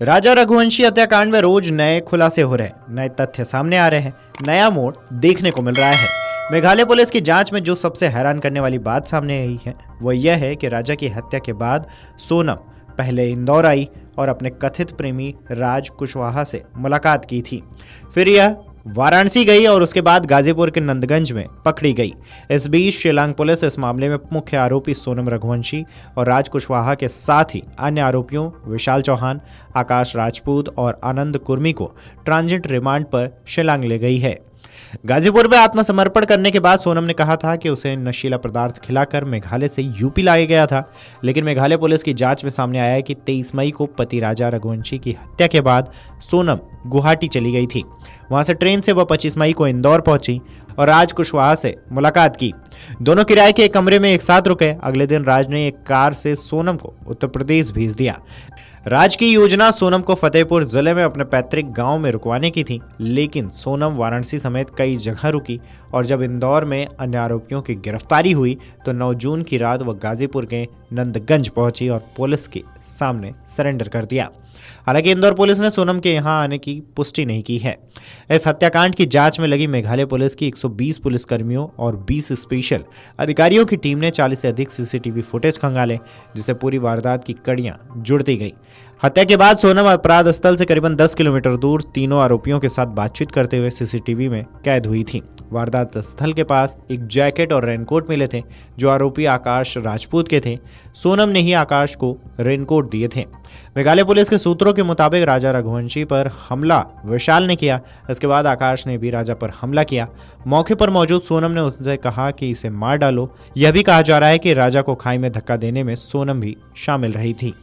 राजा रघुवंशी हत्याकांड में रोज नए खुलासे हो रहे हैं, नए तथ्य सामने आ रहे हैं, नया मोड़ देखने को मिल रहा है। मेघालय पुलिस की जांच में जो सबसे हैरान करने वाली बात सामने आई है वो यह है कि राजा की हत्या के बाद सोनम पहले इंदौर आई और अपने कथित प्रेमी राज कुशवाहा से मुलाकात की थी। फिर यह वाराणसी गई और उसके बाद गाजीपुर के नंदगंज में पकड़ी गई। इस बीच शिलांग पुलिस इस मामले में मुख्य आरोपी सोनम रघुवंशी और राज कुशवाहा के साथ ही अन्य आरोपियों विशाल चौहान, आकाश राजपूत और आनंद कुर्मी को ट्रांजिट रिमांड पर शिलांग ले गई है। गाजीपुर में आत्मसमर्पण करने के बाद सोनम ने कहा था कि उसे नशीला पदार्थ खिलाकर मेघालय से यूपी लाया गया था, लेकिन मेघालय पुलिस की जांच में सामने आया है कि 23 मई को पति राजा रघुवंशी की हत्या के बाद सोनम गुवाहाटी चली गई थी। वहां से ट्रेन से वह 25 मई को इंदौर पहुंची और राज कुशवाहा से मुलाकात की। दोनों किराए के एक कमरे में एक साथ रुके। अगले दिन राज ने एक कार से सोनम को उत्तर प्रदेश भेज दिया। राज की योजना सोनम को फतेहपुर जिले में अपने पैतृक गांव में रुकवाने की थी, लेकिन सोनम वाराणसी समेत कई जगह रुकी और जब इंदौर में अन्य आरोपियों की गिरफ्तारी हुई तो 9 जून की रात वह गाजीपुर के नंदगंज पहुंची और पुलिस के सामने सरेंडर कर दिया। हालांकि इंदौर पुलिस ने सोनम के यहां आने की पुष्टि नहीं की है। इस हत्याकांड की जांच में लगी मेघालय पुलिस की 120 पुलिसकर्मियों और 20 स्पेशल अधिकारियों की टीम ने 40 से अधिक सीसीटीवी फुटेज खंगाले, जिससे पूरी वारदात की कड़ियां जुड़ती गई। हत्या के बाद सोनम अपराध स्थल से करीबन 10 किलोमीटर दूर तीनों आरोपियों के साथ बातचीत करते हुए सीसीटीवी में कैद हुई थी। वारदात स्थल के पास एक जैकेट और रेनकोट मिले थे जो आरोपी आकाश राजपूत के थे। सोनम ने ही आकाश को रेनकोट दिए थे। मेघालय पुलिस के सूत्रों के मुताबिक राजा रघुवंशी पर हमला विशाल ने किया। इसके बाद आकाश ने भी राजा पर हमला किया। मौके पर मौजूद सोनम ने उससे कहा कि इसे मार डालो। यह भी कहा जा रहा है कि राजा को खाई में धक्का देने में सोनम भी शामिल रही थी।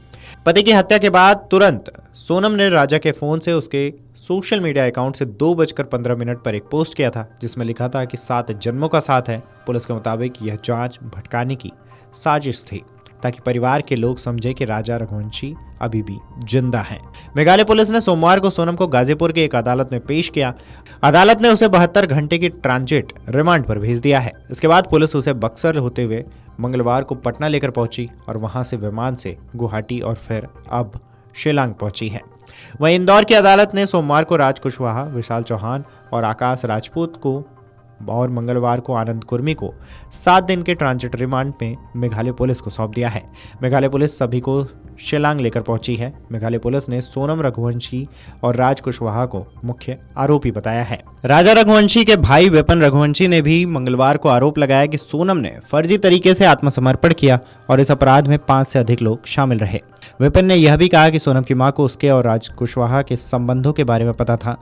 पति की हत्या के बाद तुरंत सोनम ने राजा के फोन से उसके सोशल मीडिया अकाउंट से 2:15 पर एक पोस्ट किया था, जिसमें लिखा था कि 7 जन्मों का साथ है। पुलिस के मुताबिक यह जांच भटकाने की साजिश थी ताकि परिवार के लोग समझे कि राजा रघुवंशी अभी भी जिंदा हैं। मेघालय पुलिस ने सोमवार को सोनम को गाजीपुर की एक अदालत में पेश किया। अदालत ने उसे 72 घंटे की ट्रांजिट रिमांड पर भेज दिया है। इसके बाद पुलिस उसे बक्सर होते हुए मंगलवार को पटना लेकर पहुंची और वहां से विमान से गुवाहाटी और फिर अब शिलांग पहुंची है। वहीं इंदौर की अदालत ने सोमवार को राज कुशवाहा, विशाल चौहान और आकाश राजपूत को और मंगलवार को आनंद कुर्मी को 7 दिन के ट्रांजिट रिमांड में मेघालय पुलिस को सौंप दिया है। मेघालय पुलिस सभी को शिलांग लेकर पहुंची है। मेघालय पुलिस ने सोनम रघुवंशी और राज कुशवाहा को मुख्य आरोपी बताया है। राजा रघुवंशी के भाई विपिन रघुवंशी ने भी मंगलवार को आरोप लगाया कि सोनम ने फर्जी तरीके से आत्मसमर्पण किया और इस अपराध में 5 से अधिक लोग शामिल रहे। विपिन ने यह भी कहा कि सोनम की मां को उसके और राज कुशवाहा के संबंधों के बारे में पता था,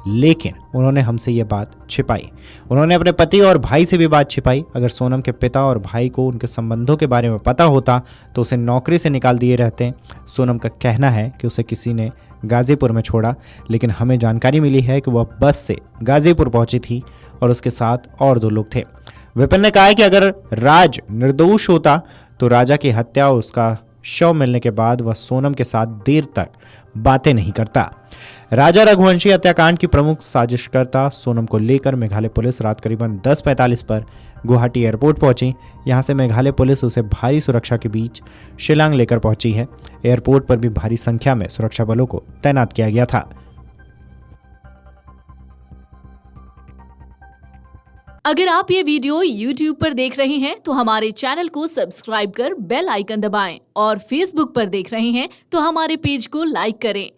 लेकिन उन्होंने हमसे ये बात छिपाई। उन्होंने अपने पति और भाई से भी बात छिपाई। अगर सोनम के पिता और भाई को उनके संबंधों के बारे में पता होता तो उसे नौकरी से निकाल दिए रहते। सोनम का कहना है कि उसे किसी ने गाजीपुर में छोड़ा, लेकिन हमें जानकारी मिली है कि वह बस से गाजीपुर पहुंची थी और उसके साथ और 2 लोग थे। विपिन ने कहा कि अगर राज निर्दोष होता तो राजा की हत्या और उसका शव मिलने के बाद वह सोनम के साथ देर तक बातें नहीं करता। राजा रघुवंशी हत्याकांड की प्रमुख साजिशकर्ता सोनम को लेकर मेघालय पुलिस रात करीबन 10:45 पर गुवाहाटी एयरपोर्ट पहुंची। यहां से मेघालय पुलिस उसे भारी सुरक्षा के बीच शिलांग लेकर पहुंची है। एयरपोर्ट पर भी भारी संख्या में सुरक्षा बलों को तैनात किया गया था। अगर आप ये वीडियो YouTube पर देख रहे हैं तो हमारे चैनल को सब्सक्राइब कर बेल आइकन दबाएं और Facebook पर देख रहे हैं तो हमारे पेज को लाइक करें।